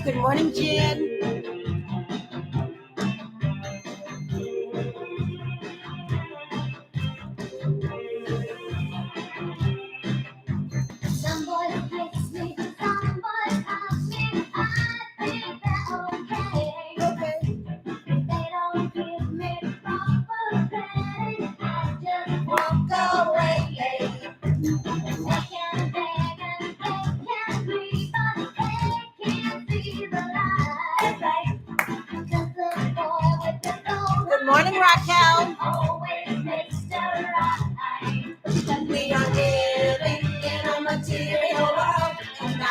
Good morning, Jan. Some boys kiss me, some boys hug me. I think they're okay. They don't give me proper credit. I just walk away. They can beg and they can plead, but they can't see the light. Just a boy with the gold. Good morning, Raquel. Always Mr. Right. We are living in a material world, and I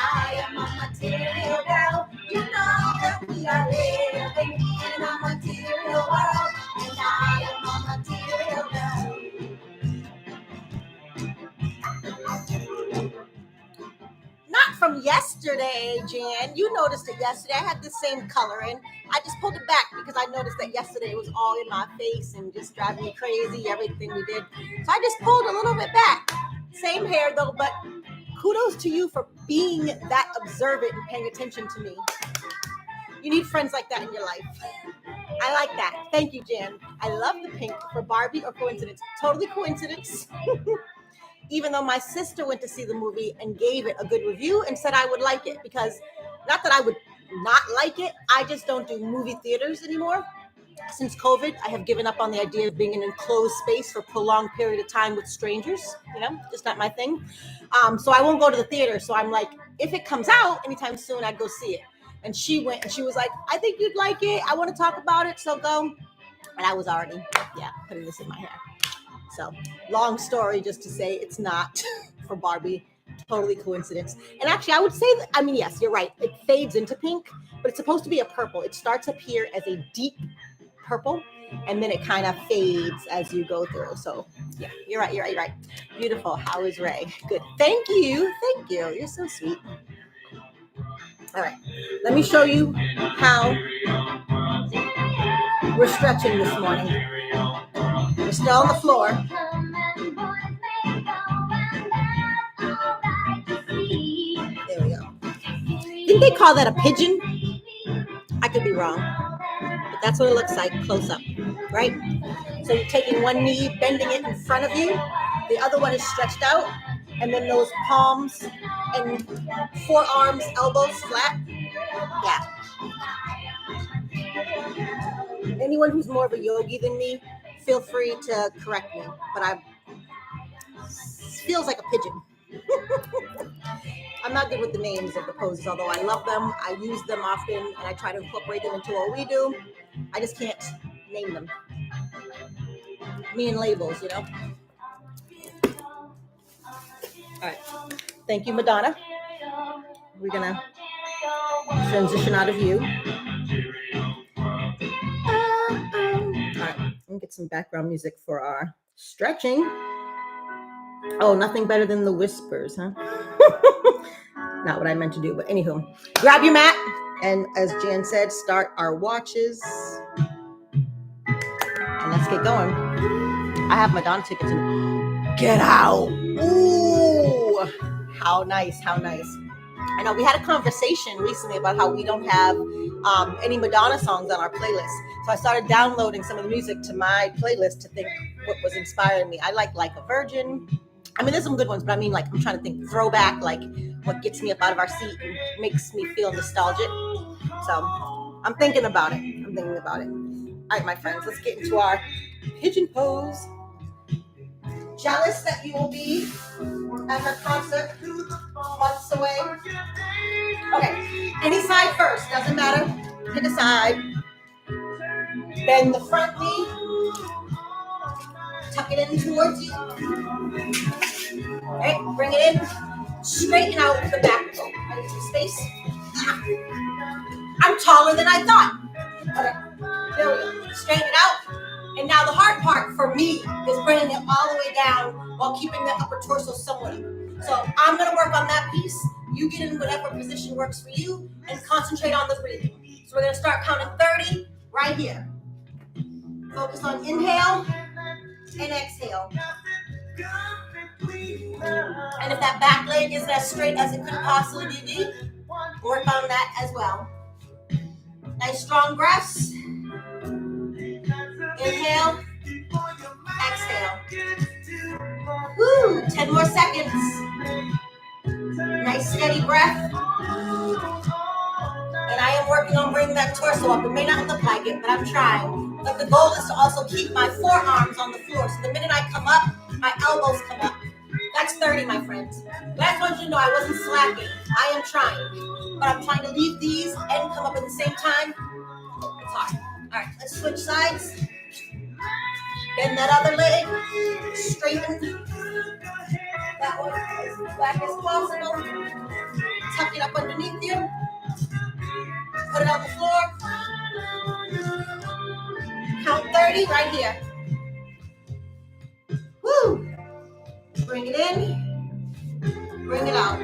am a material girl. You know that we are living in a material world, and I am a material girl. Not from yesterday, Jan. You noticed it yesterday. I had the same coloring. I just pulled it back because I noticed that yesterday it was all in my face and just driving me crazy, everything we did. So I just pulled a little bit back. Same hair though, but kudos to you for being that observant and paying attention to me. You need friends like that in your life. I like that. Thank you, Jan. I love the pink for Barbie or coincidence. Totally coincidence. Even though my sister went to see the movie and gave it a good review and said I would like it, because not that I would not like it, I just don't do movie theaters anymore. Since COVID, I have given up on the idea of being in an enclosed space for a prolonged period of time with strangers. Just not my thing. So I won't go to the theater. So I'm like, if it comes out anytime soon, I'd go see it. And she went and she was like, I think you'd like it. I want to talk about it. So go. And I was already, putting this in my hair. So long story just to say it's not for Barbie. Totally coincidence. And actually, I would say that, yes, you're right. It fades into pink, but it's supposed to be a purple. It starts up here as a deep purple, and then it kind of fades as you go through. So yeah, you're right. Beautiful. How is Ray? Good. Thank you. You're so sweet. All right. Let me show you how we're stretching this morning. We're still on the floor. There we go. Didn't they call that a pigeon? I could be wrong, but that's what it looks like close up, right? So you're taking one knee, bending it in front of you. The other one is stretched out, and then those palms and forearms, elbows flat. Yeah. Anyone who's more of a yogi than me, feel free to correct me, but feels like a pigeon. I'm not good with the names of the poses, although I love them. I use them often, and I try to incorporate them into what we do. I just can't name them. Me and labels, All right. Thank you, Madonna. We're going to transition out of you. All right. Let me get some background music for our stretching. Oh, nothing better than the whispers, huh? Not what I meant to do, but anywho, grab your mat, and as Jan said, start our watches, and let's get going. I have Madonna tickets. Get out! Ooh, how nice! I know we had a conversation recently about how we don't have any Madonna songs on our playlist, so I started downloading some of the music to my playlist to think what was inspiring me. I like a Virgin. There's some good ones, but I'm trying to think throwback, like what gets me up out of our seat and makes me feel nostalgic. So I'm thinking about it. All right, my friends, let's get into our pigeon pose. Jealous that you will be at her concert months away. Okay, any side first, doesn't matter. Pick a side. Bend the front knee. Tuck it in towards you. Okay, bring it in. Straighten out the back. Oh, I need some space. I'm taller than I thought. Okay, there we go. Straighten it out. And now the hard part for me is bringing it all the way down while keeping the upper torso somewhat up. So I'm going to work on that piece. You get in whatever position works for you and concentrate on the breathing. So we're going to start counting 30 right here. Focus on inhale and exhale. And if that back leg isn't as straight as it could possibly be, work on that as well. Nice strong breaths. Inhale. Exhale. Woo, 10 more seconds. Nice steady breath. And I am working on bringing that torso up. It may not look like it, but I'm trying. But the goal is to also keep my forearms on the floor. So the minute I come up, my elbows come up. That's 30, my friends. But I just want you to know I wasn't slacking. I am trying. But I'm trying to leave these and come up at the same time. It's hard. All right, let's switch sides. Bend that other leg. Straighten that one as back as possible. Tuck it up underneath you. Put it on the floor. Count 30 right here. Woo! Bring it in. Bring it out.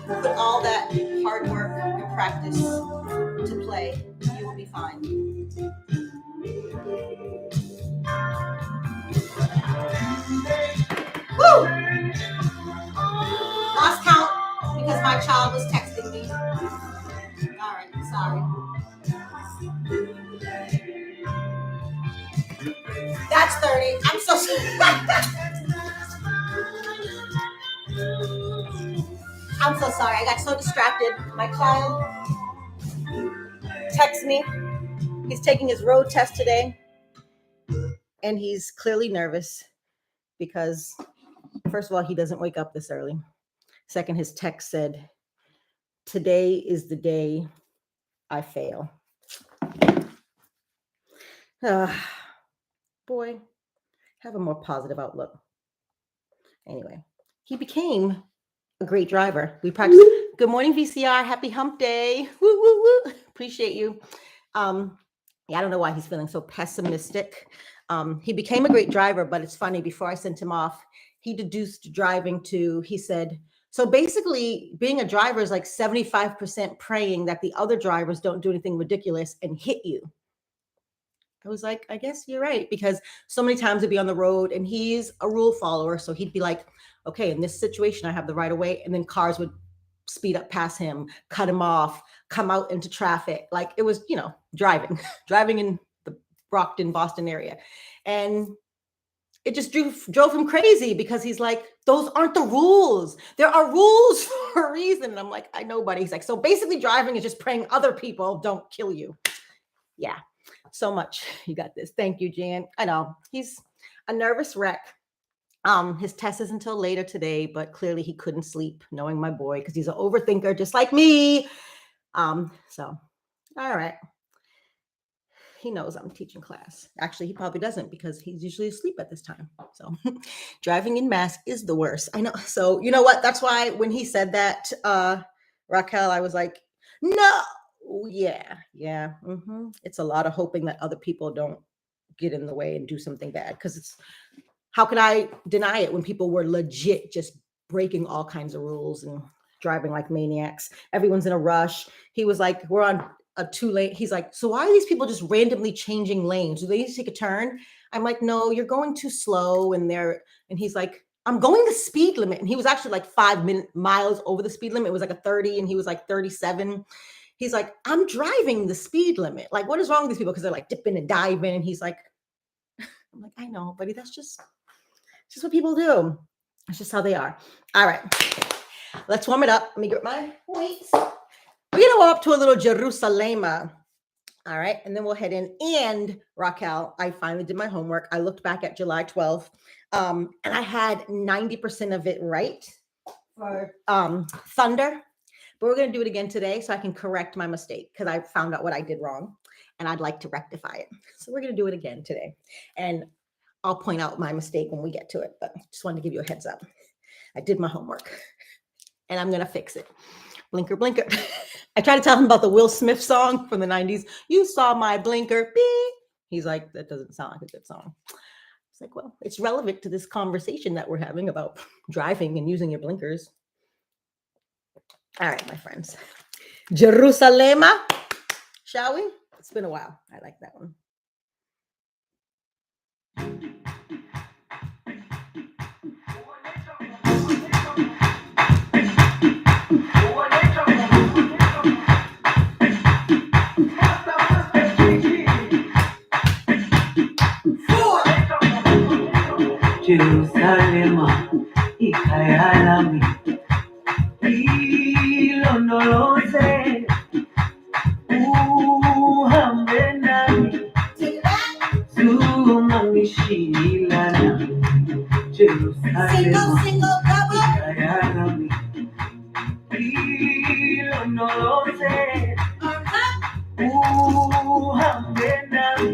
Put all that hard work and practice to play. You will be fine. Woo! Lost count because my child was texting me. All right, sorry. That's 30. I'm so sorry. I'm so sorry. I got so distracted. My child texted me. He's taking his road test today. And he's clearly nervous because, first of all, he doesn't wake up this early. Second, his text said, "Today is the day I fail." Boy, have a more positive outlook. Anyway, he became a great driver. We practiced. Good morning, VCR. Happy hump day. Woo, woo, woo. Appreciate you. Yeah, I don't know why he's feeling so pessimistic. He became a great driver, but it's funny. Before I sent him off, he deduced driving to, he said, so basically being a driver is like 75% praying that the other drivers don't do anything ridiculous and hit you. I was like, I guess you're right, because so many times he'd be on the road and he's a rule follower. So he'd be like, okay, in this situation, I have the right of way. And then cars would speed up past him, cut him off, come out into traffic. Like it was, driving in the Brockton, Boston area. And it just drove him crazy because he's like, those aren't the rules. There are rules for a reason. And I'm like, I know, buddy. He's like, so basically driving is just praying other people don't kill you. Yeah, so much. You got this. Thank you, Jan. I know he's a nervous wreck. His test is until later today, but clearly he couldn't sleep, knowing my boy, because he's an overthinker just like me. So, all right. He knows I'm teaching class. Actually, he probably doesn't because he's usually asleep at this time. So driving in mask is the worst. I know. So you know what? That's why when he said that, Raquel, I was like, no, yeah. Mm-hmm. It's a lot of hoping that other people don't get in the way and do something bad, because it's, how can I deny it when people were legit just breaking all kinds of rules and driving like maniacs? Everyone's in a rush. He was like, we're on a 2-lane. He's like, so why are these people just randomly changing lanes? Do they need to take a turn? I'm like, no, you're going too slow. And he's like, I'm going the speed limit. And he was actually like 5 miles over the speed limit. It was like a 30 and he was like 37. He's like, I'm driving the speed limit. Like, what is wrong with these people? Because they're like dipping and diving. And he's like, I'm like, I know, buddy, that's just what people do. It's just how they are. All right, let's warm it up. Let me get my weights. We're going to go up to a little Jerusalem. All right. And then we'll head in. And Raquel, I finally did my homework. I looked back at July 12th, and I had 90% of it right for Thunder. But we're going to do it again today so I can correct my mistake, because I found out what I did wrong and I'd like to rectify it. So we're going to do it again today. And I'll point out my mistake when we get to it. But just wanted to give you a heads up. I did my homework and I'm going to fix it. Blinker, blinker. I tried to tell him about the Will Smith song from the 90s. You saw my blinker. Beep. He's like, that doesn't sound like a good song. It's like, well, it's relevant to this conversation that we're having about driving and using your blinkers. All right, my friends. Jerusalem, shall we? It's been a while. I like that one. Jerusalema, ikayalami, ilondoloze, uhambe nami, zungangishilana. Jerusalema, ikayalami, ilondoloze, uhambe nami,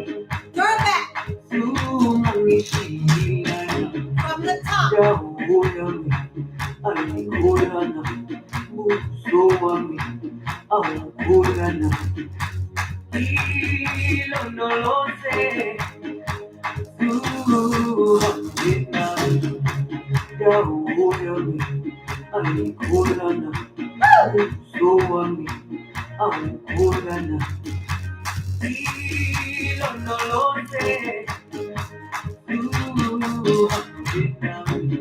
zungangishilana. From the top. Yahudami, alikulana, uso wami, aukulana, ilondoloze, uhambe nami. Yahudami, alikulana, uso wami, aukulana, ilondoloze, uhambe nami.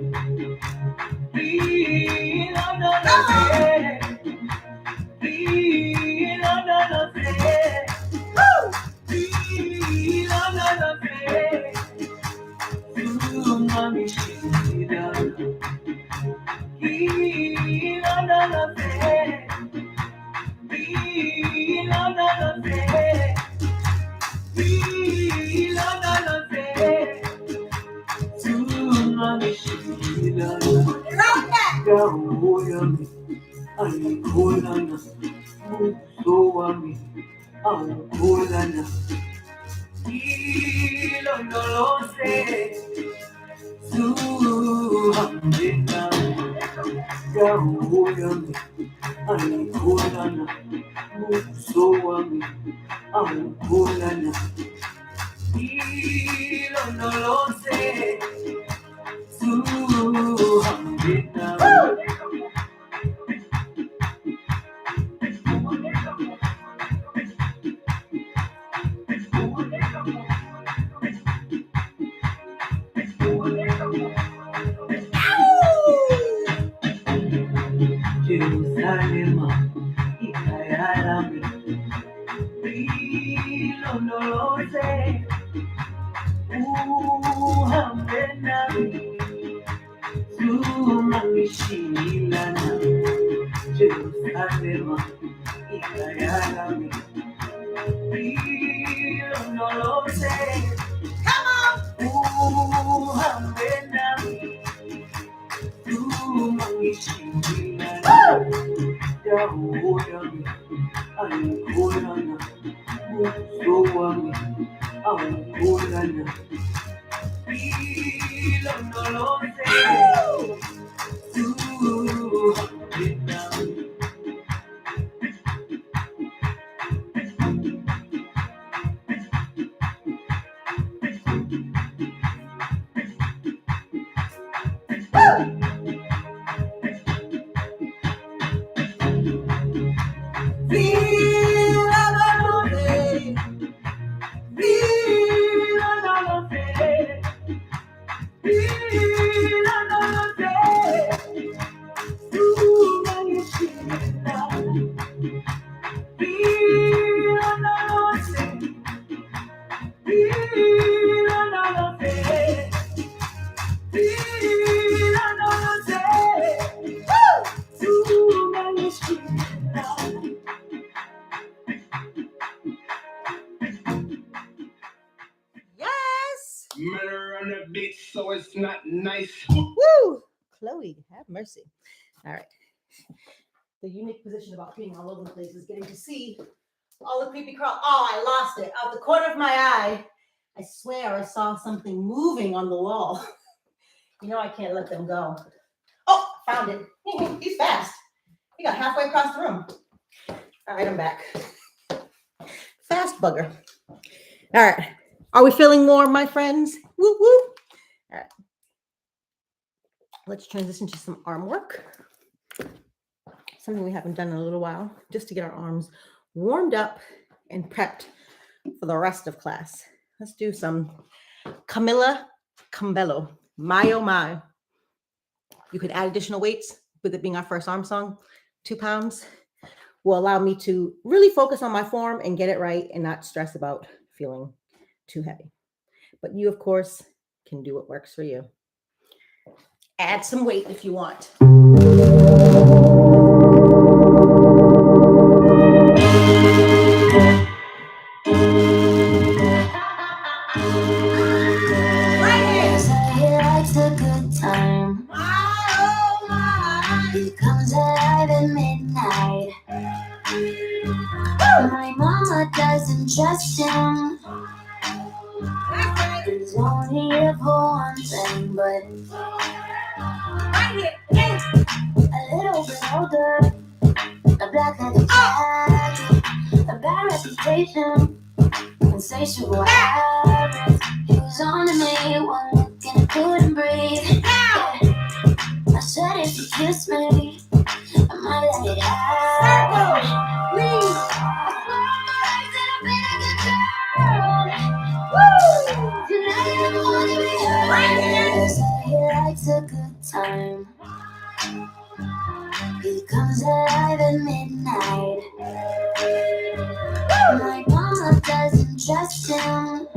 Alikulana, uso wami, aukulana, ilondoloze, uhambe nami. Yahudami, alikulana, uso wami, aukulana, ilondoloze, uhambe nami. Jerusalema, ikayalami, ilondoloze, uhambe nami, zungangishilana. Jerusalema, ikayalami, ilondoloze, uhambe nami, zungangishilana. Yahudami, alikulana, uso wami, aukulana, ilondoloze, uhambe nami. Yes. Murder on the beat, so it's not nice. Woo! Chloe, have mercy. All right. The unique position about being all over the place is getting to see all the creepy crawl. Oh, I lost it. Out the corner of my eye, I swear I saw something moving on the wall. You know I can't let them go. Oh, found it. He's fast. He got halfway across the room. All right, I'm back. Fast bugger. All right. Are we feeling warm, my friends? Woo woo. All right. Let's transition to some arm work. Something we haven't done in a little while, just to get our arms warmed up and prepped for the rest of class. Let's do some Camila Cabello, My Oh My. You can add additional weights, with it being our first arm song. 2 pounds will allow me to really focus on my form and get it right and not stress about feeling too heavy. But you, of course, can do what works for you. Add some weight if you want. Likes a good time. He comes alive at midnight. My mama doesn't trust him. He's only here for one thing, but a little bit older, a black leather jacket, a bad reputation, insatiable habits. He was on to me, one look and I couldn't breathe. I said if you kiss me, I might let it happen. Please. He likes a good time. He comes alive at midnight. My mama doesn't trust him.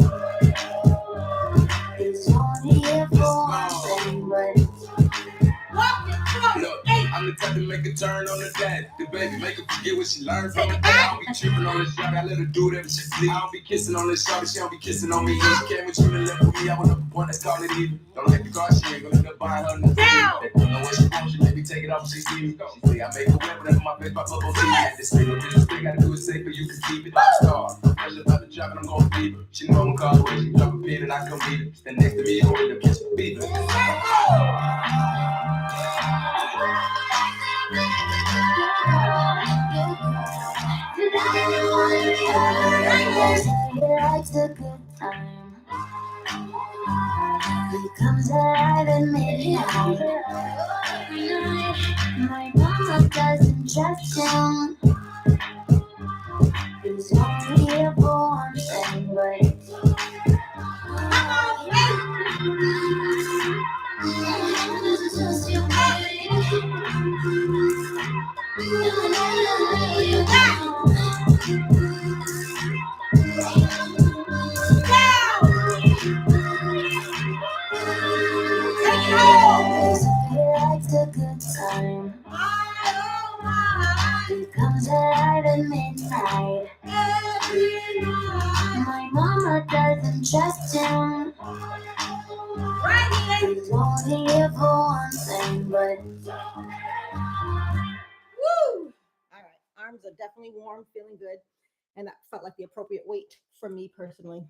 He's only here for one thing, but Look, I'm the type to make a turn on the dad. The baby make her forget what she learned from her dad. I don't be tripping on the shot, I let her do whatever she sleep. I don't be kissing on the shot, she don't be kissing on me. She came with you and left with me, I was up a point that's called it even. Don't like the car, she ain't gonna end up buying her new. Don't know what she wants, she maybe take it off when she see me. She say I make her wet whenever my face pop up on TV. At this single business thing, gotta do it safer, you can keep it. I'm star, pressure about to drop and I'm gonna feed her. She know I'm call away, she drop a pin and I come meet her. Stand next to me, you gon' end up kissing the beat. He likes a good time. He comes alive at midnight. My mama doesn't trust him. He's only here for one thing, but he likes a good time. He comes alive at midnight. My mama doesn't trust him. He's only here for one thing, but Woo! All right, arms are definitely warm, feeling good, and that felt like the appropriate weight for me personally.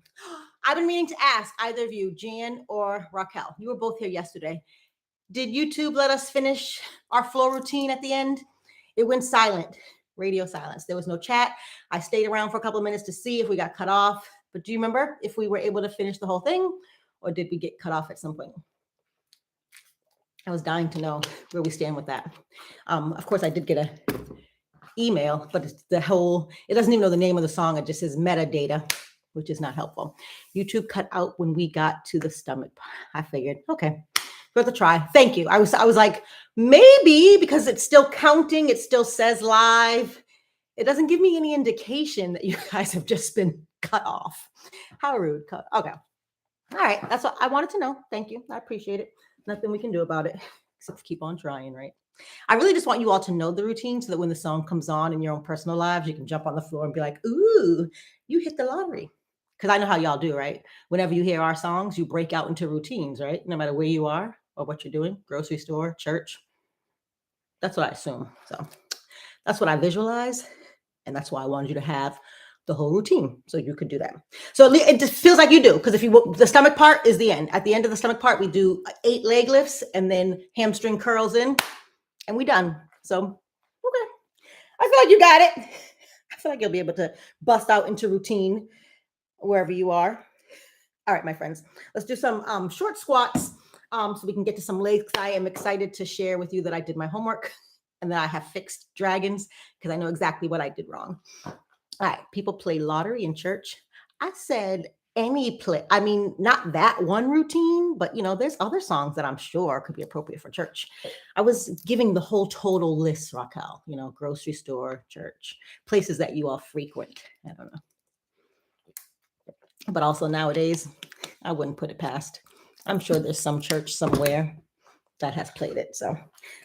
I've been meaning to ask either of you, Jan or Raquel. You were both here yesterday. Did YouTube let us finish our flow routine at the end? It went silent, radio silence. There was no chat. I stayed around for a couple of minutes to see if we got cut off. But do you remember if we were able to finish the whole thing, or did we get cut off at some point? I was dying to know where we stand with that. Of course, I did get a email, but it's it doesn't even know the name of the song. It just says metadata, which is not helpful. YouTube cut out when we got to the stomach. I figured, okay, worth a try. Thank you. I was like, maybe because it's still counting, it still says live. It doesn't give me any indication that you guys have just been cut off. How rude. Okay. All right. That's what I wanted to know. Thank you. I appreciate it. Nothing we can do about it except keep on trying, right? I really just want you all to know the routine so that when the song comes on in your own personal lives, you can jump on the floor and be like, ooh, you hit the lottery. Because I know how y'all do, right? Whenever you hear our songs, you break out into routines, right? No matter where you are or what you're doing, grocery store, church. That's what I assume. So that's what I visualize. And that's why I wanted you to have the whole routine so you could do that. So it just feels like you do, because the stomach part is the end. At the end of the stomach part, we do 8 leg lifts and then hamstring curls in, and we done. So, okay. I feel like you got it. I feel like you'll be able to bust out into routine wherever you are. All right, my friends, let's do some short squats so we can get to some legs. I am excited to share with you that I did my homework and that I have fixed dragons because I know exactly what I did wrong. All right, people play lottery in church. I said any play. I mean, not that one routine, but there's other songs that I'm sure could be appropriate for church. I was giving the whole total list, Raquel, grocery store, church, places that you all frequent. I don't know. But also nowadays, I wouldn't put it past. I'm sure there's some church somewhere that has played it. So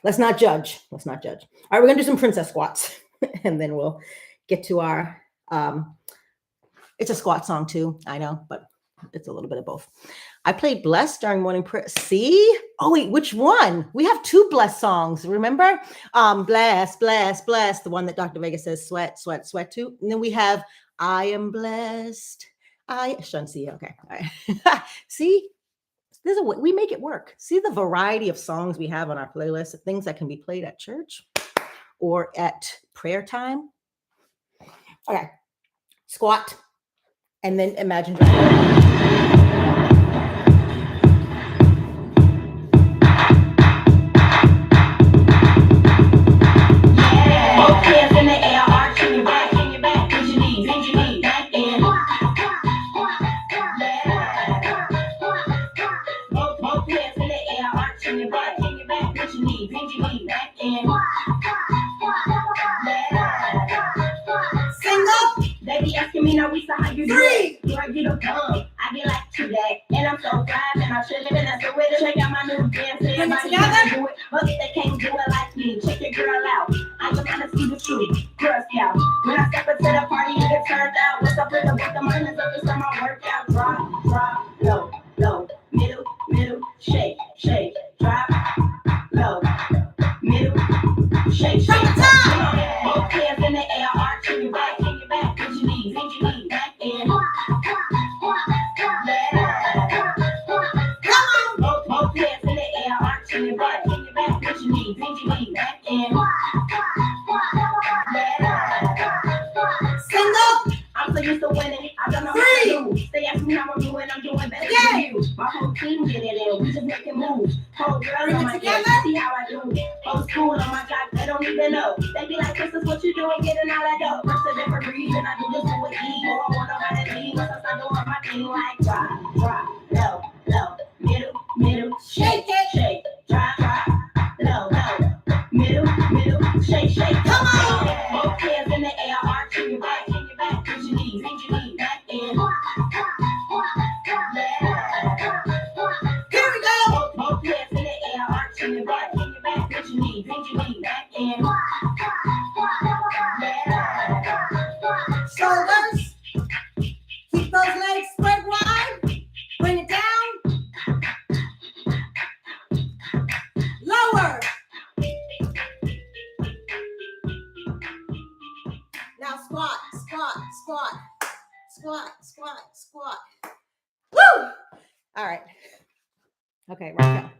let's not judge. Let's not judge. All right, we're gonna do some princess squats, and then we'll get to our. It's a squat song too, I know, but it's a little bit of both. I played Blessed during morning prayer. See? Oh wait, which one? We have two Blessed songs. Remember? Blessed, blessed, blessed. The one that Dr. Vega says sweat, sweat, sweat to. And then we have I am blessed. Shansia. Okay. All right. See? There's a way we make it work. See the variety of songs we have on our playlist, things that can be played at church or at prayer time. Okay. Squat. And then imagine driving. Both hands in the air, arching your back, bend your knees, back in. Both hands in the air, arching your back, bend your knees, back in. Single. They be asking me now, Lisa, how you do it? Do I get a gun? I be like, too bad. And I'm so fly, and I'm chilling, and that's the way to check out my new dance. Everybody can do it, but they can't do it like me. Check your girl out. I just wanna see the truth. Girl Scout. When I step into the party, you get turned out. What's up with the minus of the summer workout? Drop, low, low, middle, shake, drop, low, middle, shake. Both hands in the air, arching your back, bend your knees, back in. Both hands in the air, arching your back, bend your knees, back in. Single. I'm so used to winning, I don't know how to lose. They ask me how I'm doing better than you. My whole team get it in, we just making moves. Whole girls on my game, see how I do. Old school on my job, they don't even know. They be like, this is what you doing, getting all that dope. First a different reason, I do this with ease. Oh, I want nobody to leave, once I start doing my thing like drop, low, middle, shake, drop, low, middle, shake. Come on. Both hands in the air, arching your back, bend your knees, back in. Here we go. Both hands in the air, arching your back, bend your knees, back in. Shoulders. Keep those legs spread wide. Bring it down. Lower. Now squat. Woo! All right. Okay, right now.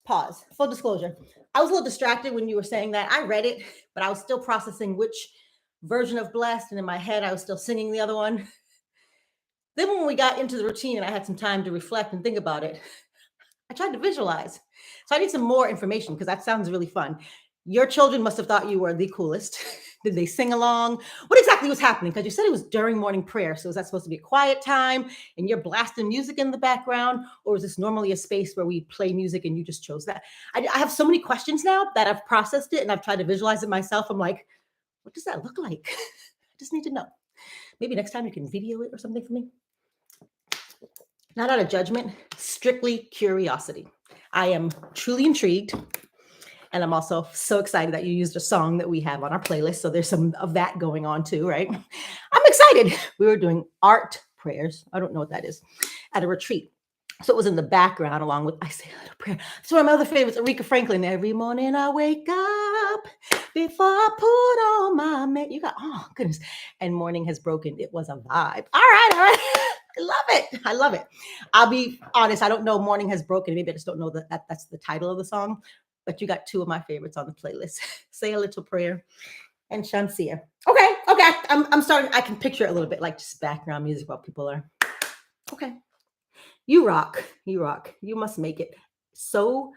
Pause. Full disclosure. I was a little distracted when you were saying that. I read it, but I was still processing which version of Blessed, and in my head, I was still singing the other one. Then when we got into the routine and I had some time to reflect and think about it, I tried to visualize. So I need some more information because that sounds really fun. Your children must have thought you were the coolest. Did they sing along? What exactly was happening? Because you said it was during morning prayer. So is that supposed to be a quiet time and you're blasting music in the background? Or is this normally a space where we play music and you just chose that? I have so many questions now that I've processed it and I've tried to visualize it myself. I'm like, what does that look like? I just need to know. Maybe next time you can video it or something for me. Not out of judgment, strictly curiosity. I am truly intrigued. And I'm also so excited that you used a song that we have on our playlist. So there's some of that going on too, right? I'm excited. We were doing art prayers. I don't know what that is at a retreat. So it was in the background along with I Say a Little Prayer. It's one of my other favorites, Aretha Franklin. Every morning I wake up before I put on my makeup. You got, oh goodness. And morning has broken. It was a vibe. All right. I love it. I'll be honest. I don't know Morning Has Broken. Maybe I just don't know that that's the title of the song. But you got two of my favorites on the playlist. Say a Little Prayer and Shansia. Okay. I'm starting. I can picture it a little bit like just background music while people are. Okay. You rock. You must make it so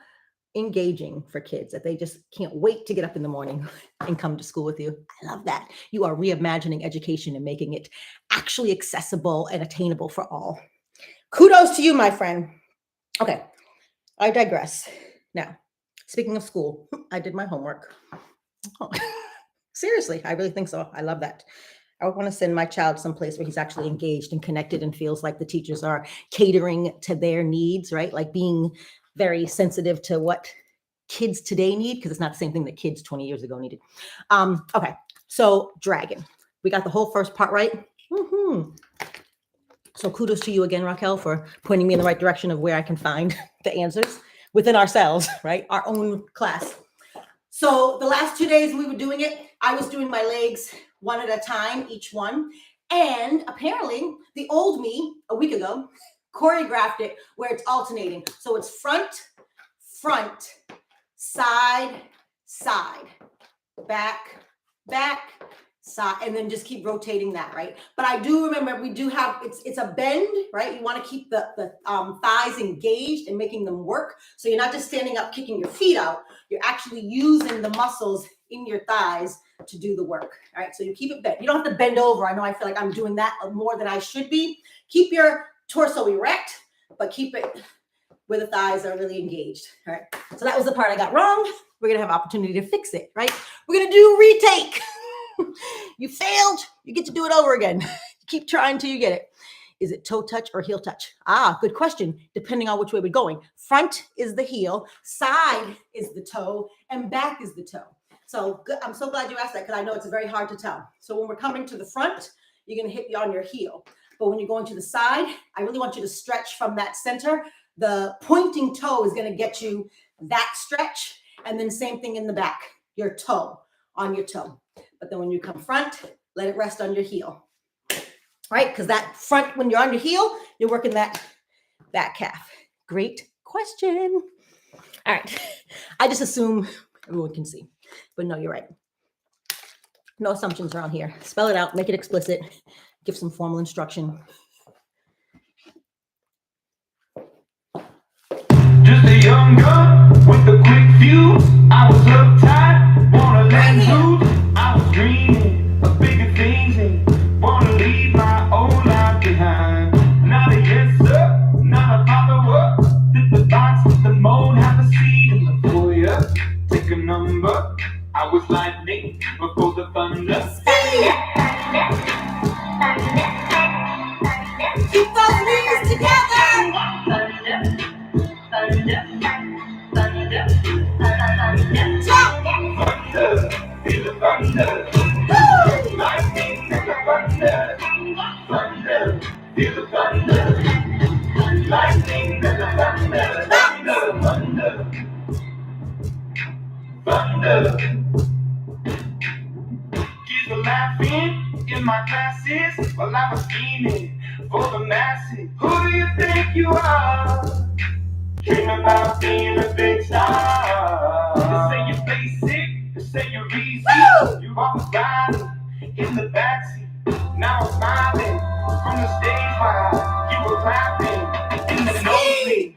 engaging for kids that they just can't wait to get up in the morning and come to school with you. I love that. You are reimagining education and making it actually accessible and attainable for all. Kudos to you, my friend. Okay. I digress. Now, speaking of school, I did my homework. Oh, seriously, I really think so. I love that. I want to send my child someplace where he's actually engaged and connected and feels like the teachers are catering to their needs, right? Like being very sensitive to what kids today need, because it's not the same thing that kids 20 years ago needed. Okay, so dragon. We got the whole first part right. So kudos to you again, Raquel, for pointing me in the right direction of where I can find the answers within ourselves, right? Our own class. So the last 2 days we were doing it, I was doing my legs one at a time, each one. And apparently the old me a week ago choreographed it where it's alternating. So it's front, front, side, side, back, back, side, and then just keep rotating that, right? But I do remember we do have, it's a bend, right? You want to keep the thighs engaged and making them work. So you're not just standing up, kicking your feet out. You're actually using the muscles in your thighs to do the work, all right? So you keep it bent. You don't have to bend over. I know I feel like I'm doing that more than I should be. Keep your torso erect, but keep it where the thighs are really engaged, all right? So that was the part I got wrong. We're going to have opportunity to fix it, right? We're going to do retake. You failed, you get to do it over again. Keep trying till you get it. Is it toe touch or heel touch? Good question. Depending on which way we're going. Front is the heel, side is the toe, and back is the toe. So good. I'm so glad you asked that because I know it's very hard to tell. So when we're coming to the front, you're going to hit on your heel. But when you're going to the side, I really want you to stretch from that center. The pointing toe is going to get you that stretch. And then same thing in the back, your toe on your toe. But then when you come front, let it rest on your heel, right? Because that front, when you're on your heel, you're working that back calf. Great question. All right. I just assume everyone can see, but no, you're right. No assumptions around here. Spell it out, make it explicit, give some formal instruction. Just a young gun with a quick fuse. I was uptight, wanna let loose. I was dreaming of bigger things and wanna leave my old life behind. Not a yes sir, not a follow-up. Fit the box with the mold, have a seat in the foyer. Take a number. I was lightning before the thunder. Keep those knees together. Feel the thunder. Lightning and the thunder. Thunder. Feel the thunder. Lightning and the thunder. Thunder. Thunder. Kids were laughing in my classes while I was scheming for the masses. Who do you think you are? Dream about being a big star. They say you're basic, they say you're easy. You always riding in the backseat. Now I'm smiling from the stage while you were rapping in the nosebleed.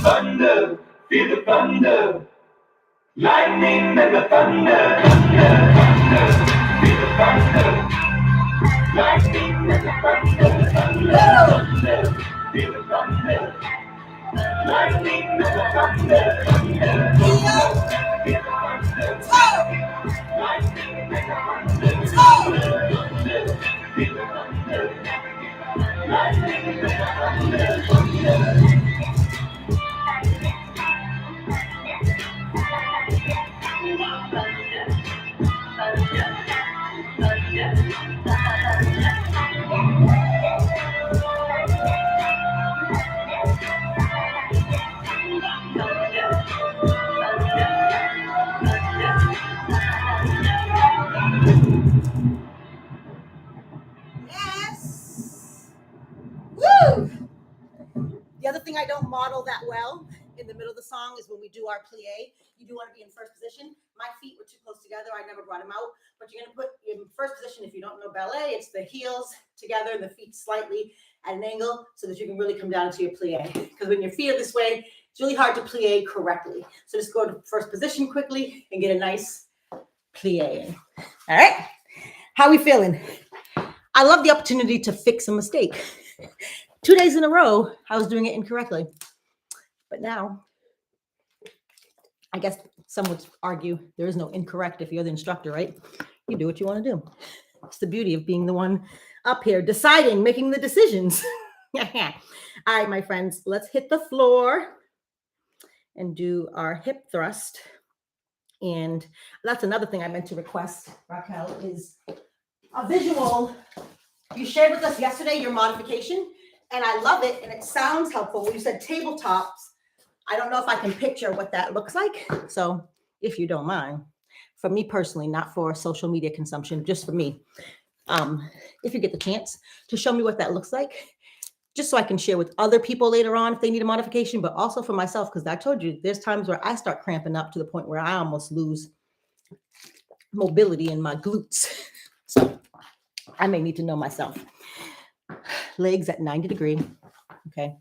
Thunder, feel the thunder. Lightning and the thunder. Thunder, feel the thunder. Lightning and the thunder. Thunder, feel the thunder. Lightning and the thunder. Thunder, feel the thunder. Lightning and the thunder. Thunder, feel the thunder. Lightning and the thunder. Thunder, feel the thunder. Lightning and the thunder. Thunder, feel the thunder. Lightning and the thunder. Yes. Woo! The other thing I don't model that well in the middle of the song is when we do our plie. You do want to be in first position. My feet were too close together. I never brought them out, but you're going to put in first position. If you don't know ballet, it's the heels together and the feet slightly at an angle so that you can really come down to your plie. Because when your feet are this way, it's really hard to plie correctly. So just go to first position quickly and get a nice plie in. All right. How are we feeling? I love the opportunity to fix a mistake. 2 days in a row, I was doing it incorrectly. But now, I guess some would argue there is no incorrect if you're the instructor, right? You do what you want to do. It's the beauty of being the one up here deciding, making the decisions. All right, my friends, let's hit the floor and do our hip thrust. And that's another thing I meant to request, Raquel, is a visual. You shared with us yesterday your modification, and I love it, and it sounds helpful. When you said tabletops, I don't know if I can picture what that looks like. So if you don't mind, for me personally, not for social media consumption, just for me, if you get the chance to show me what that looks like, just so I can share with other people later on if they need a modification, but also for myself, because I told you there's times where I start cramping up to the point where I almost lose mobility in my glutes. So I may need to know myself. Legs at 90 degrees. Okay.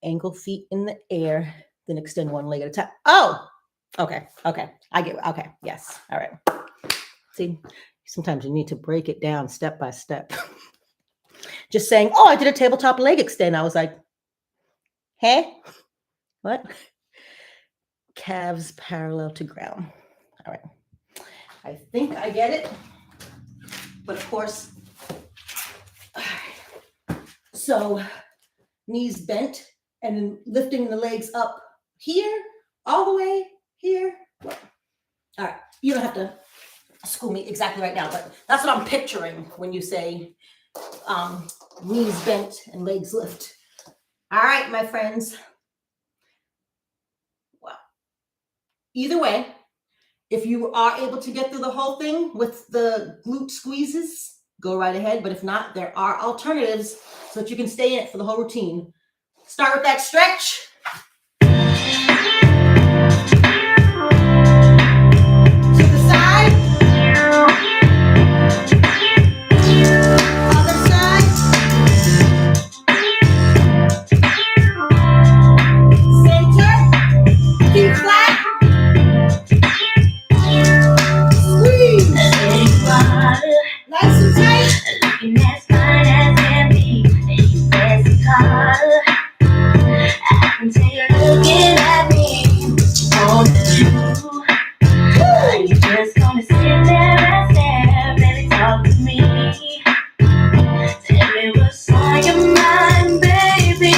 Ankle feet in the air, then extend one leg at a time. Oh, okay. Okay. I get it. Okay. Yes. All right. See, sometimes you need to break it down step by step. Just saying, oh, I did a tabletop leg extend. I was like, hey, what? Calves parallel to ground. All right. I think I get it. But of course, so knees bent and then lifting the legs up here, all the way here. All right. You don't have to school me exactly right now, but that's what I'm picturing when you say knees bent and legs lift. All right, my friends. Well, either way, if you are able to get through the whole thing with the glute squeezes, go right ahead. But if not, there are alternatives so that you can stay in it for the whole routine. Start with that stretch. To the side. Other side. Center. Feet flat. Squeeze. Nice and tight. Looking as fine as can be, and you best color. I can tell you're looking at me. What you wanna do? Are you just gonna sit there and stare? Baby, talk to me. Tell me what's on your mind, baby.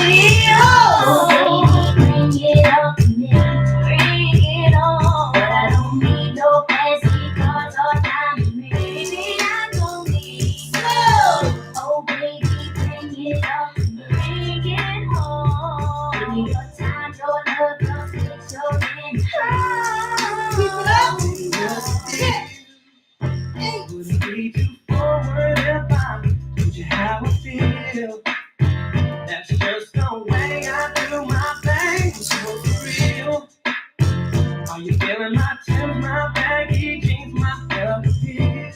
Oh, bring it on to me. Bring it on. But I don't need no fancy cars or diamond rings. Baby, I don't need no. Oh, baby, bring it on to me. Bring it home. Give me your time, your love, your space, your hand. Keep it up. Wouldn't be too forward if I told you how I feel. That's just the way I do my thing. So for real, are you feeling my Timbs, my baggy jeans, my self-esteem?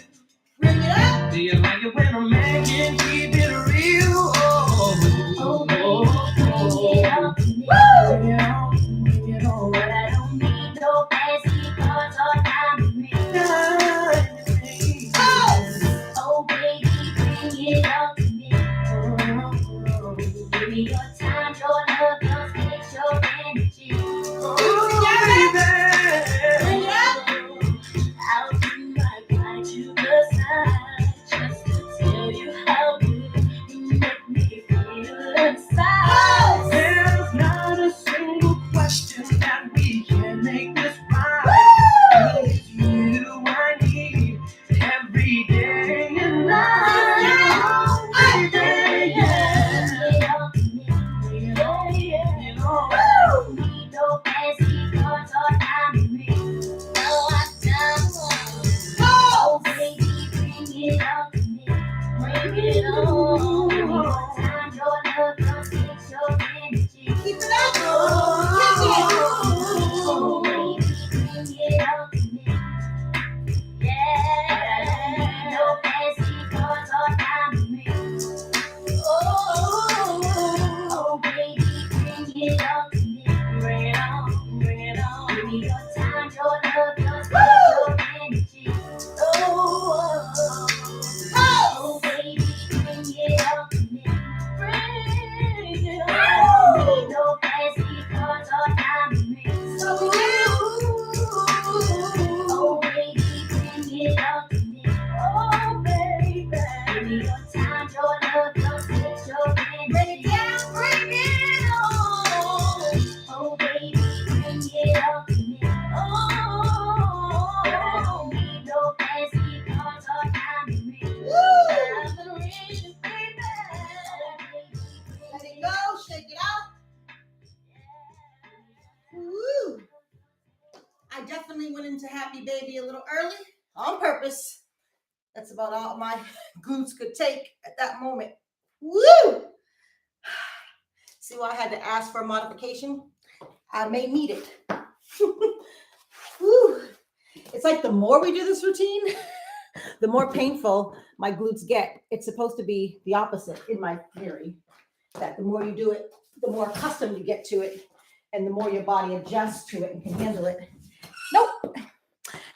Bring it up. Do you like it when I'm making keep it real? Oh, baby, bring it on to me. Bring it on, bring it on. But I don't need no fancy cars or diamond rings. Oh, baby, bring it on to me. Give me your time, your love, your space, your energy. Bring it up. I'll do my part to the side, just to tell you how good you make me feel inside. There's not a single question that we can make this right. It's you I need every day and night. Bring it on to me. Yeah, yeah. definitely went into happy baby a little early on purpose. That's about all my glutes could take at that moment. Woo! See why I had to ask for a modification? I may need it. Woo! It's like the more we do this routine, the more painful my glutes get. It's supposed to be the opposite in my theory, that the more you do it, the more accustomed you get to it, and the more your body adjusts to it and can handle it. Nope,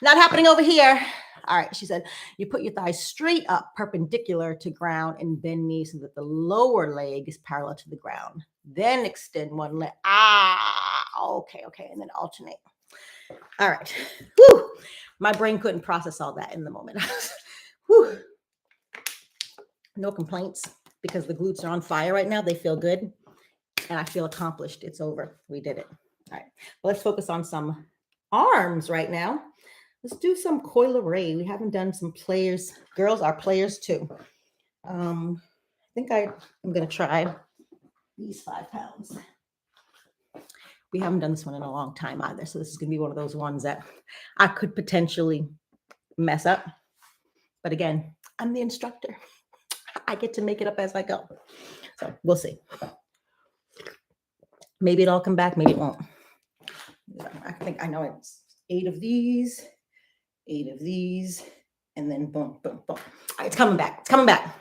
not happening over here. All right, she said, you put your thighs straight up, perpendicular to ground, and bend knees so that the lower leg is parallel to the ground. Then extend one leg. Okay, and then alternate. All right. Whew. My brain couldn't process all that in the moment. Whew. No complaints because the glutes are on fire right now. They feel good. And I feel accomplished. It's over. We did it. All right. Well, let's focus on some arms right now. Let's do some coil array. We haven't done some players. Girls are players too. I think I'm going to try these 5 pounds. We haven't done this one in a long time either. So this is going to be one of those ones that I could potentially mess up. But again, I'm the instructor. I get to make it up as I go. So we'll see. Maybe it'll all come back. Maybe it won't. I think I know it's 8 of these, 8 of these, and then boom, boom, boom. All right, it's coming back. It's coming back.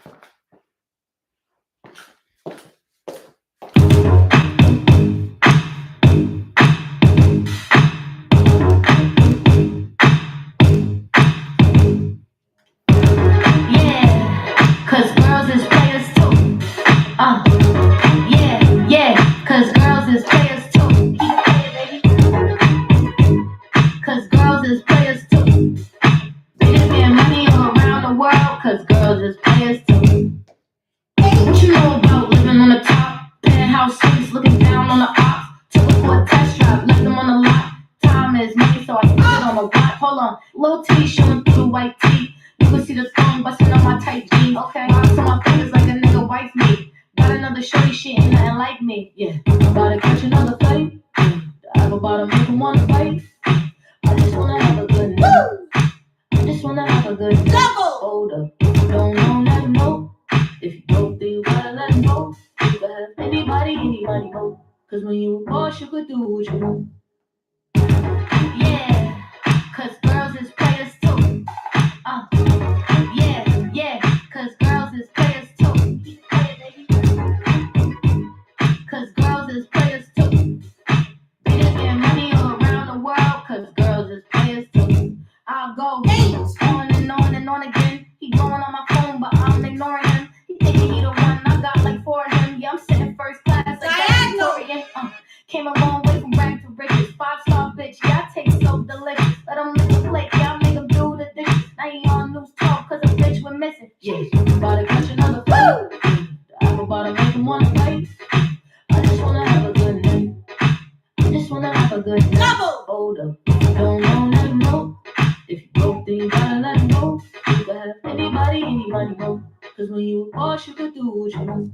Low T showing through the white tee. You can see the thong busting on my tight jeans. Okay, rocks on my fingers like a nigga wife me. Got another shorty, she ain't nothing like me. Yeah, about to catch another fight. I'm about to make him wanna fight. I just wanna have a good night. I just wanna have a good night. Hold up, if you don't know, let him know. If you don't, then you gotta let him know. You can have anybody know. Cause when you a boss, you could do what you want. Yeah, cause girls is players too. Yeah, cause girls is players too. Cause girls is players too. They just get money all around the world, cause girls is players too. I'll go on and on again. He going on my phone, but I'm ignoring him. He thinking he the one, I got like 4 of him. Yeah, I'm sitting first class like Victorian. Came a long way from rag to riches. 5-star bitch, yeah, I taste so delicious. Let him lick the plate, yeah, I make him do the dishes. Now he on news talk, cause a bitch went missing. Yeah, about to catch another fight. I'm about to make him wanna fight. I just wanna have a good night. I just wanna have a good night. Hold up, if you don't know, let him know. If you broke, then you gotta let him know. You can have anybody know. Cause when you a boss, you could do what you want.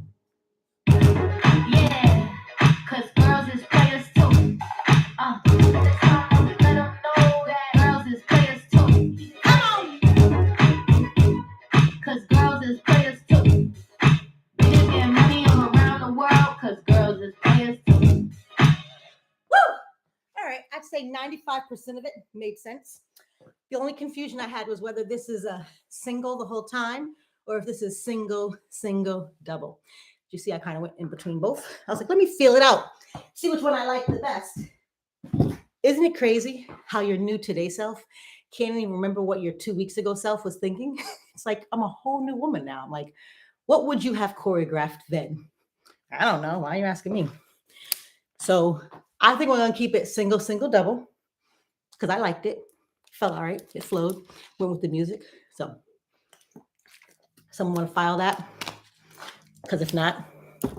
Yeah, cause girls is players too. Let them know that girls is players too. Cause girls is players too. We just get money all around the world, cause girls is players too. Woo! All right, I'd say 95% of it made sense. The only confusion I had was whether this is a single the whole time or if this is single, double. You see, I kind of went in between both. I was like, let me feel it out. See which one I like the best. Isn't it crazy how your new today self can't even remember what your 2 weeks ago self was thinking? It's like, I'm a whole new woman now. I'm like, what would you have choreographed then? I don't know. Why are you asking me? So I think we're going to keep it single, double because I liked it. Felt all right. It flowed. Went with the music. So someone want to file that? Because if not,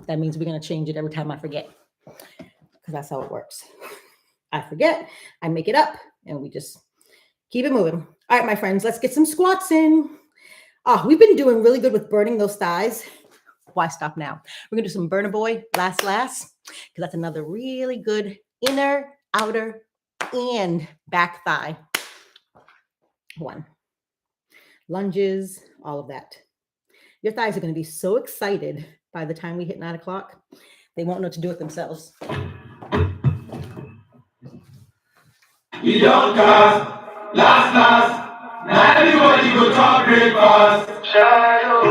that means we're going to change it every time I forget. Because that's how it works. I forget, I make it up, and we just keep it moving. All right, my friends, let's get some squats in. Oh, we've been doing really good with burning those thighs. Why stop now? We're going to do some Burna Boy last, because that's another really good inner, outer and back thigh. 1. Lunges, all of that. Your thighs are going to be so excited by the time we hit 9 o'clock, they won't know to do it themselves. We don't cast, last. Now everybody go talk great fast. Shadow.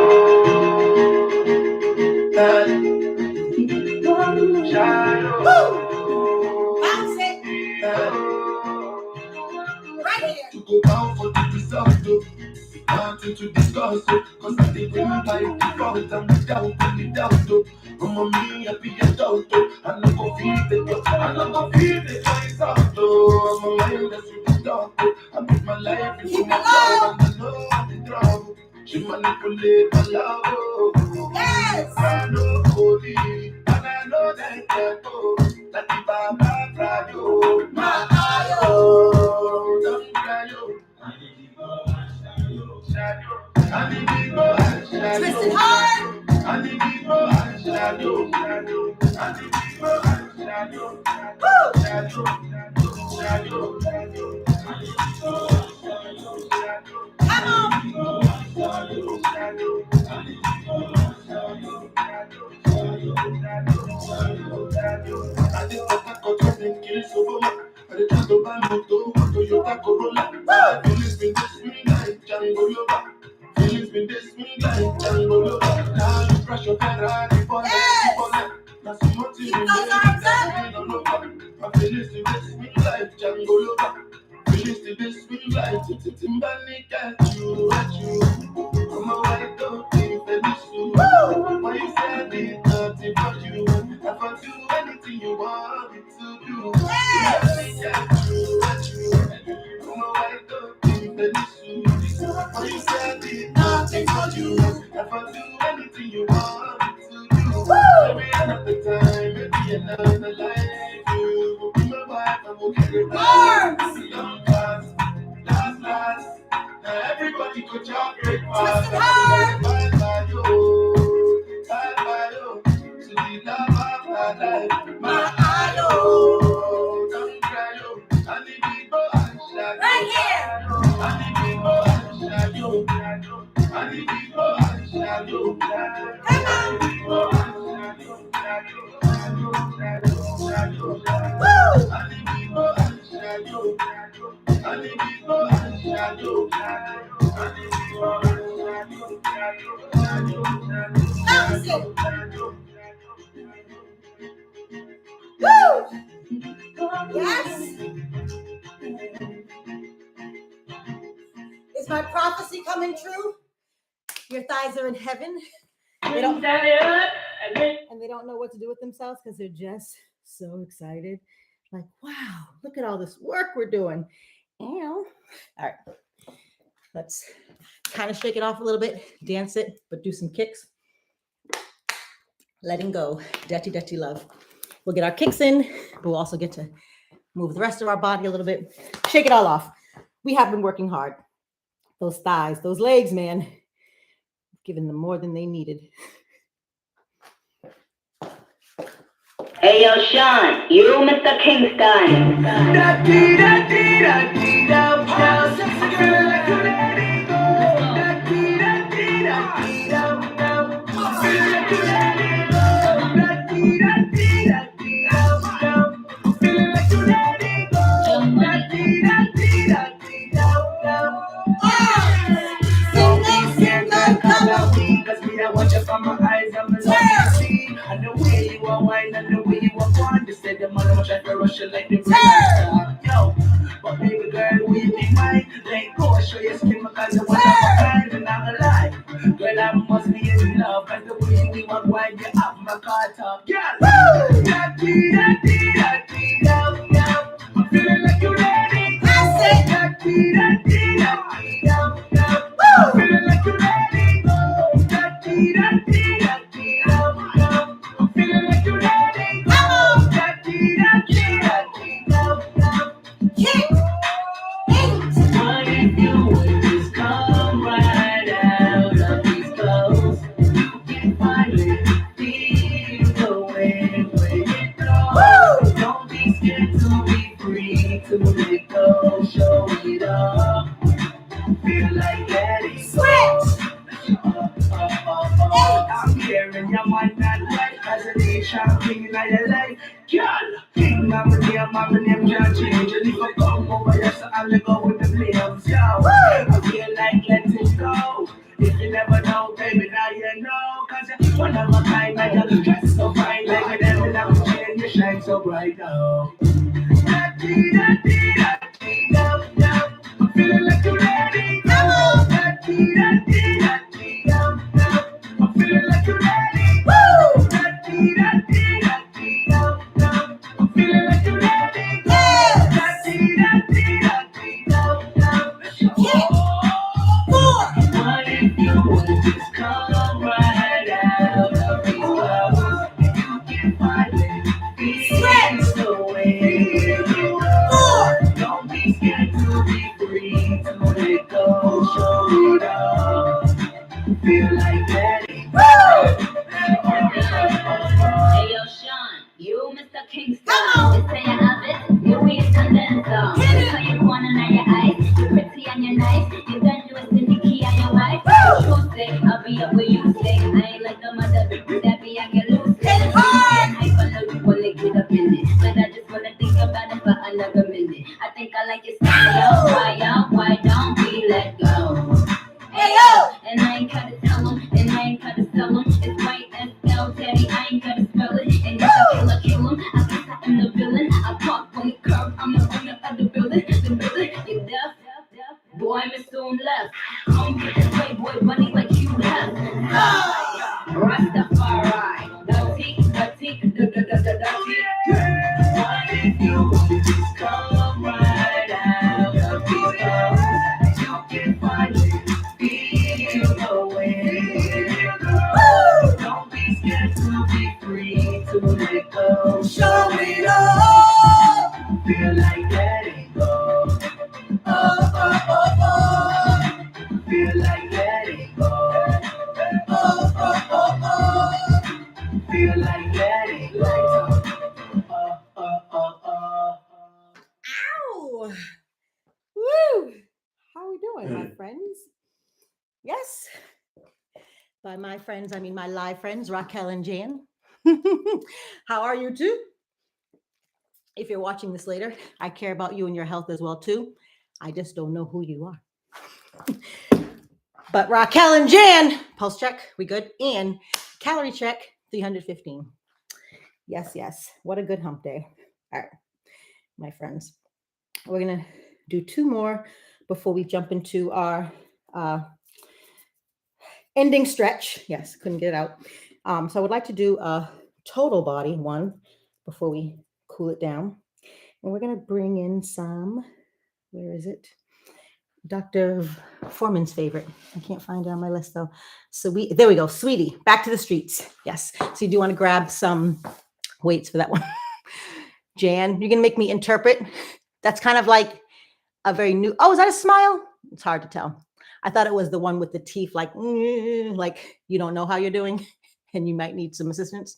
Bounce it. Right here. To go down for the result, nothing to discuss, cause I think we might default and without any doubt. I'm a me happy adult, I no go feed the dog, I no go feed the choice out. I'm a mind that's with the dog, I put my life into my job, and I know the drug. She manipulate my love. Yes. I know holy, and I know that devil, that the Baba Prado, my eye, don't cry, Twist it hard. Come on. Feelings been this me like Django Lover. Now you crush your Ferrari for the people. Now so much in the my feelings to this me like Django Lover. Feelings to this me like Timberlake at you. I'm a white dog, if I miss you. Why you said it, nothing but you. If I do anything you want me to do. Timberlake at you. I'm a white dog, if I miss you. Why you said it, nothing but you. If I do anything you want me to do. Every end of the time, maybe another life. You will be my wife, and we'll get it right. Don't pass, last. Now everybody go jump great fast. Bye bye yo, to the love of my life. My ayo, don't cry yo, and the people and shine. Right here. And the people and shine yo, and the people and shine yo, and the people and shine yo, Woo. and the people and shine yo, and the people and shine yo, and the people and shine yo, Bounce it. Woo. Yes. Is my prophecy coming true? Your thighs are in heaven. They don't know what to do with themselves because they're just so excited. Like, wow, look at all this work we're doing. All right, let's kind of shake it off a little bit, dance it, but do some kicks. Letting go, dirty love. We'll get our kicks in, but we'll also get to move the rest of our body a little bit. Shake it all off. We have been working hard. Those thighs, those legs, man, giving them more than they needed. Hey, yo, Sean, you Mr. Kingston. From my eyes, I'm in love see. And the way you are wine and the way you are born. They said the mother was trying to rush you like the rain. Yo, but baby girl, we be mine. Let go, show your skin because you want to find and I'm alive. Girl, I must be in love. Cause the way you are wine, you have my car top. Girl, I'm feeling like you're ready. I'm feeling like you're ready. I'm feeling like you're ready. to let go, show it up. Feel like letting Switch. I'm hearing your mind that life as a nation, king like your life. Girl, king, mama name can't change. And if I come over here, so I'll go with the flames, yo. I feel like letting go. If you never know, baby, now you know. Cause you're one of a kind, like you dress so fine. Like you never have to change, you shine so bright now. I'm feeling like you're ready. I'm feeling like you're ready. Woo! I'm feeling like you're ready. What if you would just come right out of these clouds? You can finally feel the way. Don't be scared to be free, to let go, show it up. Feel like letting Hey yo, Sean, you Mr. Kingston. Just say I love it. You weed condenser. Look how you corner on your eyes. You pretty and you're nice. You done do a sticky on your wife. You say I'll be up where you stay. I ain't like the mother that be I get loose. I follow you wanna get up in it, but I just wanna think about it for another minute. I think I like your style. Why don't we let go? Hey yo! And I ain't gotta tell him, it's white SL, daddy, I ain't gotta spell it. And if I kill him, I guess I am the villain. I park on the curb, I'm the owner of the building, you deaf? Boy, I'm soon left. Come get this playboy bunny like you have. Rastafari, dirty. What if you would just come right out of these clouds? You can finally feel the way. Don't be scared to be free, to let go, show it up. Feel like letting go. Feel like letting go. Feel like letting go. Ow! Woo! How are we doing, my friends? Yes. By my friends, I mean my live friends, Raquel and Jan. How are you too? If you're watching this later, I care about you and your health as well too. I just don't know who you are. But Raquel and Jan, pulse check, we good? And calorie check, 315. Yes. What a good hump day. All right, my friends. We're going to do 2 more before we jump into our ending stretch. Yes, couldn't get it out. So I would like to do a total body one before we cool it down. And we're going to bring in some, where is it? Dr. Foreman's favorite. I can't find it on my list though. So there we go. Sweetie, back to the streets. Yes. So you do want to grab some weights for that one. Jan, you're going to make me interpret. That's kind of like a very new, oh, is that a smile? It's hard to tell. I thought it was the one with the teeth, like you don't know how you're doing and you might need some assistance.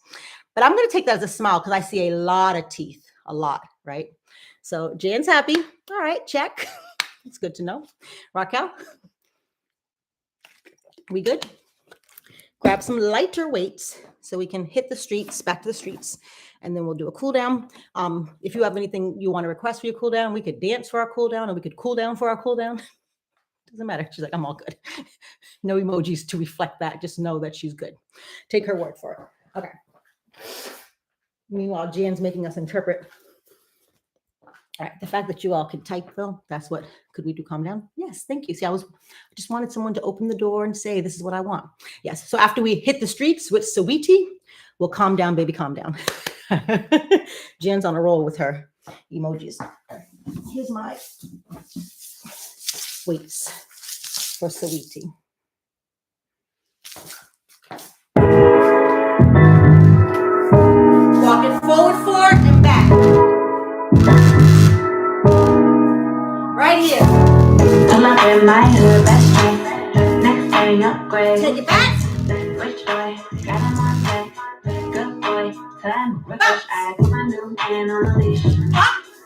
But I'm going to take that as a smile because I see a lot of teeth, a lot, right? So Jan's happy. All right, check. It's good to know. Raquel, we good? Grab some lighter weights so we can hit the streets, back to the streets, and then we'll do a cool down. If you have anything you want to request for your cool down, we could dance for our cool down, or we could cool down for our cool down. Doesn't matter. She's like, I'm all good. No emojis to reflect that. Just know that she's good. Take her word for it. Okay. Meanwhile, Jan's making us interpret. All right. The fact that you all could type, though, that's what, could we do calm down? Yes. Thank you. See, I just wanted someone to open the door and say, this is what I want. Yes. So after we hit the streets with Saweetie, we'll calm down, baby, calm down. Jan's on a roll with her emojis. Here's my weights for Saweetie. Walking forward and back. Right here. I'm up in my hood, best friend. Next thing upgrade. Take it back. Which way? Got him on set. Good boy. Time. Refresh. I put my new man on a leash.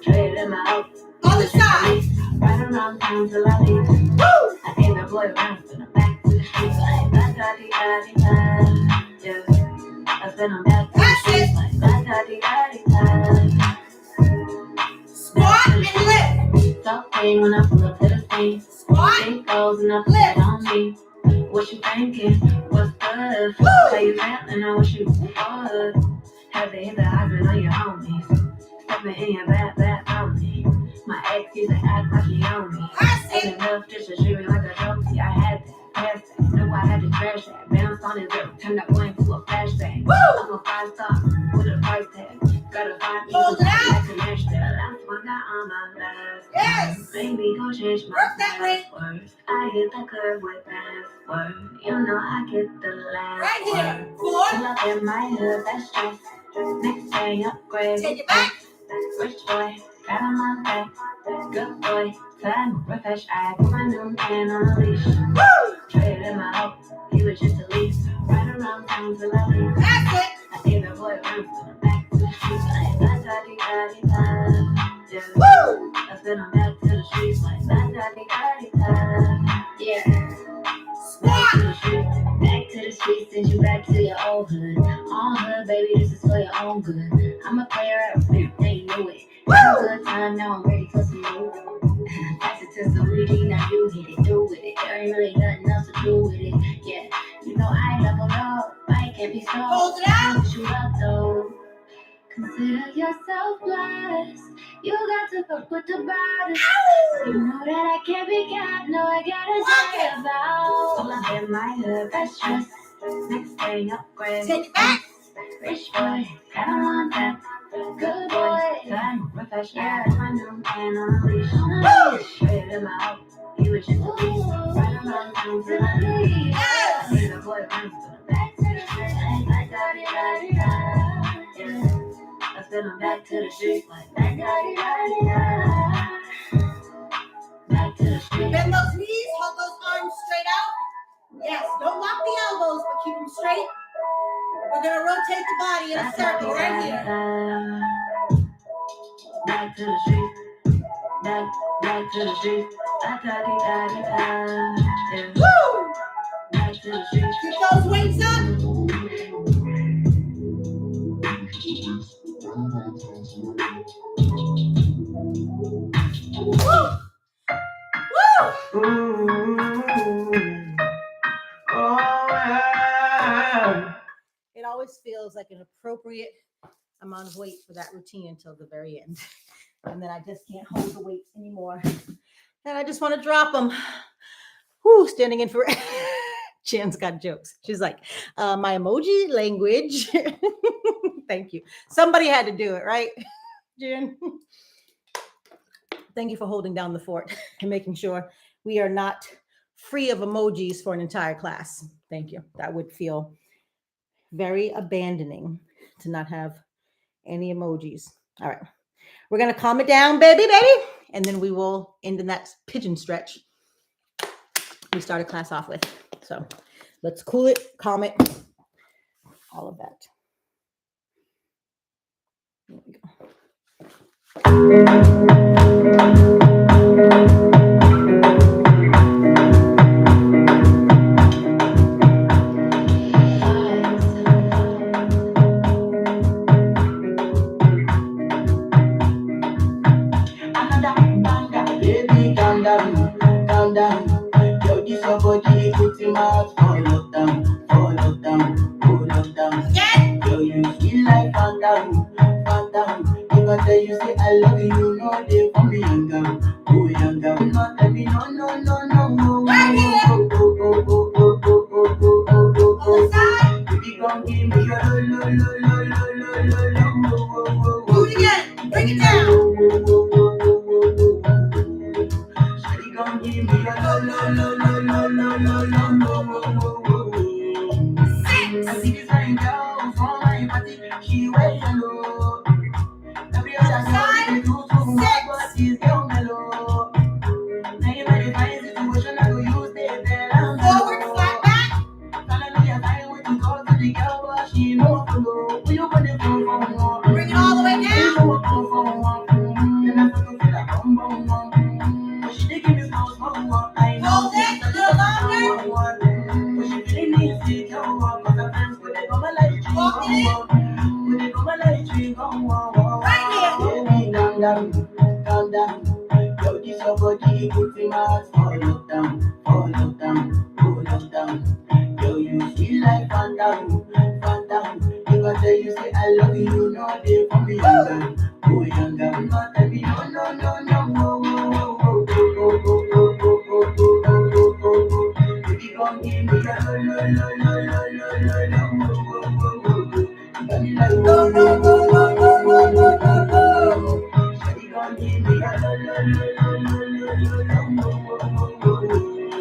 Trade him out. Other side. Right around town till I leave. Woo! I gave that boy a run, spin him back to the streets like da-da-dee-da-dee-da. Yeah, I spin him back to the streets like da-da-dee-da-dee-da. Squat and lift. Talk pain when I pull up to the scene. Squat. Big goals and I put it on me. What you thinking? What's good? How you feeling? I wish you would. Have they hit the husband on your homies? Stepping in your bad homie. My ex used to act like he owned me. Ain't enough just to treat me like a trophy. I had that, pass that, know I had to trash that. Bounced on his zero, turned that boy into a flashback. I'm a 5-star with a price tag. Gotta find me Hold it out. like to match that. Last one got on my last. Yes. Baby, go change my Work that way. password. I hit the curve with password. You know I get the last Right here. word. Four. Pull up in my hood, that's stress. Next day upgrade. Take it back. Rich boy, got him on back. Good boy, time refresh. I put my new man on a leash. Woo! Traded him out, he was just a lease. Right around town till I leave. That's it. I gave that boy a run, spin him back to the streets like da-da-dee-da-dee-da. Yeah, Woo! I spin him back to the streets like da-da-dee-da-dee-da. Yeah. Back to the streets, back to the streets, send you back to your old hood. On hood, baby, this is for your own good. I'm a player at a flip, they knew it. It's a good time, now I'm ready for some new. Pass it to some Luigi, now you hit it, do with it. There ain't really nothing else to do with it. Yeah, you know I leveled up, I can't be slow. Hold it out. Shoot up though. Consider yourself blessed. You got to fuck with the baddest. You know that I can't be got. No, I gotta talk about. Pull up in my hood, best stress. Next day upgrade. Take it back. Rich boy, got him on that. Good boy, time refresh. Yeah, my new man on a leash. Traded him out. He was just a lease. Right around town till I leave. I made a boy run to the back to the street. Like da-da-dee-da-dee-da. Yeah. I spin him back to the street like da-da-dee-da-dee-da. Back to the street. Bend those knees. Hold those arms straight out. Yes. Don't lock the elbows, but keep them straight. We're gonna rotate the body in a circle right here. Back to the street. Back to the street. Da-da-dee-da-dee-da. Yeah. Woo! Back to the street. Keep those weights up. Woo! Woo! It always feels like an appropriate amount of weight for that routine until the very end. And then I just can't hold the weights anymore. And I just want to drop them. Whoo, standing in for Jan's got jokes. She's like, my emoji language. Thank you. Somebody had to do it, right, Jan? Thank you for holding down the fort and making sure we are not free of emojis for an entire class. Thank you. That would feel very abandoning to not have any emojis. All right. We're going to calm it down, baby. And then we will end in that pigeon stretch we started class off with. So let's cool it, calm it, all of that. There we Baby, calm down, calm down. Yo, this your body, put him out for lockdown, for lockdown, for lockdown. Yeah. Yo, you feel like phantom, phantom. If I tell you say I love you, you know they for me young girl, oh young girl. No tell me no, no, no, no, no. Right here. Oh, oh, oh, oh, oh, oh, oh, oh, oh, oh, On the side. Baby, come give me your lo, lo, lo, lo, lo, lo, lo, lo, oh, oh, oh, oh. Do it again. Bring it down. Come give me a lo lo lo lo lo lo lo lo. I see this fine girl from my party, she wear yellow. Every other girl they do too much, but this girl mellow. Now you ready find situation, I go use the tell. Forward, flat back. Hallelujah, I want to talk to the girl, but she no follow. Will you put it for more? Bring it all the way down. For more. calm down. Yo, this your body, you put in my heart for lockdown, Yo, you feel like phantom. If I tell you say I love you, you know they for me younger. Oh, younger, not tell me no. Baby, come give me a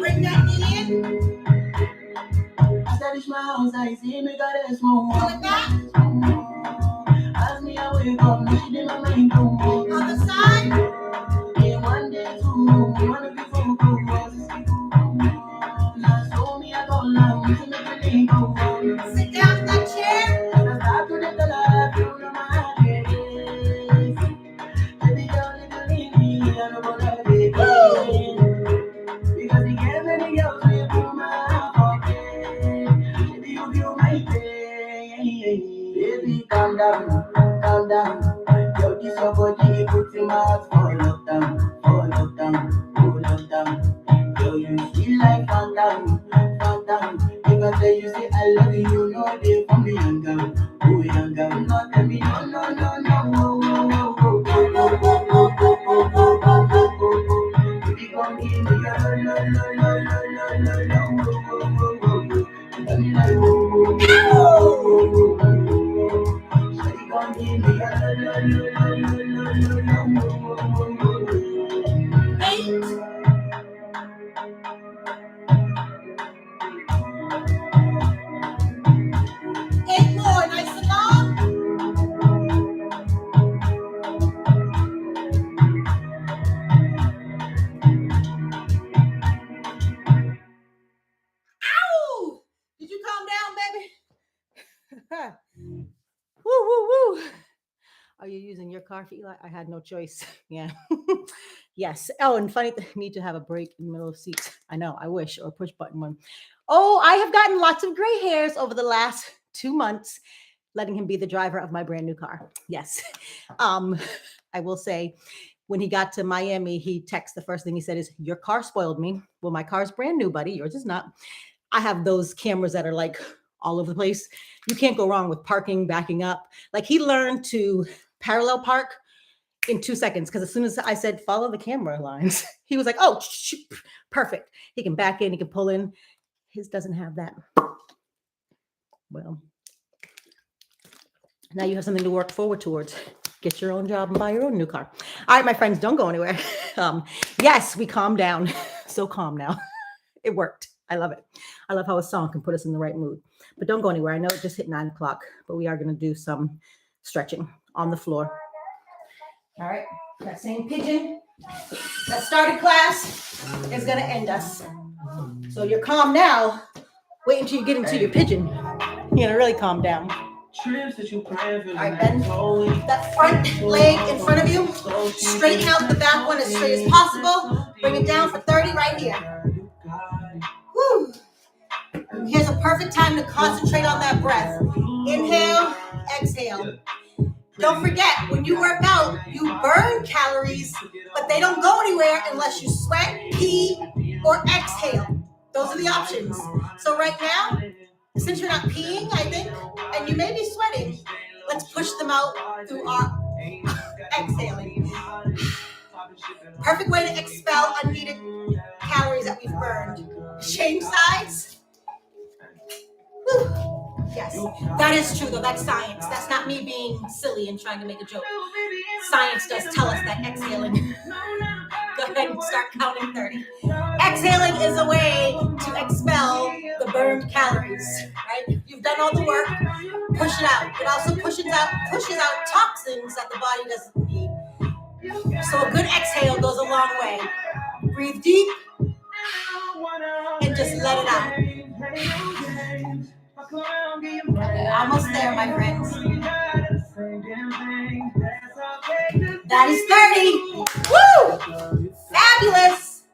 Bring that in. As I reach my house, I see me got a small Pull it back. As me I wake up, me in my mind go Other side. yeah, one day two, wanna be so cool. Now so me I go now, to make me go. Sit down in that chair. I start to get the life, you know my face. Baby, don't leave me, I don't wanna be again. Because the game and the girls will do my pocket. Baby, you feel my pain. Baby, calm down. Yo, this your body, put in my heart for lockdown. Yo, you feel like phantom. If I tell you say I love you, you know they for me younger. Oh, younger, not tell me no. Baby, come give me a no. Tell me like Shawty, come give me a no. 8. 8 more, nice and long. Ow! Did you calm down, baby? Woo. Are you using your car for Eli? I had no choice. Yeah. Yes. Oh, and funny, need to have a break in the middle of seats. I know, I wish, or push button one. Oh, I have gotten lots of gray hairs over the last 2 months, letting him be the driver of my brand new car. Yes. I will say, when he got to Miami, he texted, the first thing he said is, your car spoiled me. Well, my car's brand new, buddy. Yours is not. I have those cameras that are like all over the place. You can't go wrong with parking, backing up. Like, he learned to parallel park in 2 seconds, because as soon as I said follow the camera lines, he was like, oh, perfect. He can back in, he can pull in. His doesn't have that. Well, now you have something to work forward towards. Get your own job and buy your own new car. All right, my friends, don't go anywhere. Yes, we calmed down. So calm now. It worked. I love it. I love how a song can put us in the right mood. But don't go anywhere. I know it just hit 9 o'clock, but we are going to do some stretching on the floor. All right. That same pigeon that started class is going to end us. So you're calm now. Wait until you get into your pigeon. You're going to really calm down. All right, bend that front leg in front of you. Straighten out the back one as straight as possible. Bring it down for 30 right here. Woo. Here's a perfect time to concentrate on that breath. Inhale, exhale. Don't forget, when you work out, you burn calories, but they don't go anywhere unless you sweat, pee, or exhale. Those are the options. So right now, since you're not peeing, I think, and you may be sweating, let's push them out through our exhaling. Perfect way to expel unneeded calories that we've burned. Change sides. Whew. Yes, that is true though. That's science. That's not me being silly and trying to make a joke. Science does tell us that exhaling. Go ahead and start counting 30. Exhaling is a way to expel the burned calories, right? You've done all the work. Push it out. It also pushes out toxins that the body doesn't need. So a good exhale goes a long way. Breathe deep and just let it out. Okay, almost there, my friends. That is 30. Woo! Fabulous.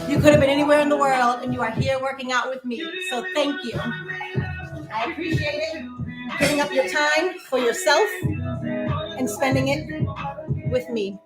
You could have been anywhere in the world, and you are here working out with me. So thank you. I appreciate it. giving up your time for yourself and spending it with me.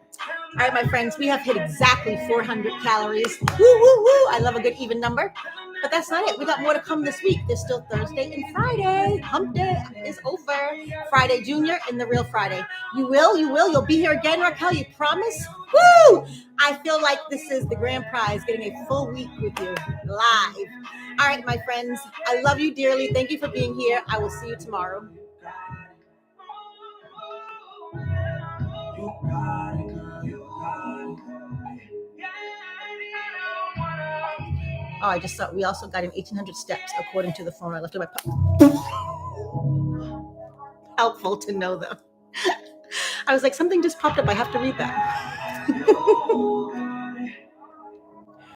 All right, my friends, we have hit exactly 400 calories. Woo, woo, woo. I love a good even number. But that's not it. We got more to come this week. There's still Thursday and Friday. Hump day is over. Friday Junior and the real Friday. You'll be here again, Raquel. You promise? Woo! I feel like this is the grand prize, getting a full week with you live. All right, my friends, I love you dearly. Thank you for being here. I will see you tomorrow. Oh, I just saw we also got him 1,800 steps according to the phone I left in my pocket. Helpful to know them. I was like, something just popped up. I have to read that.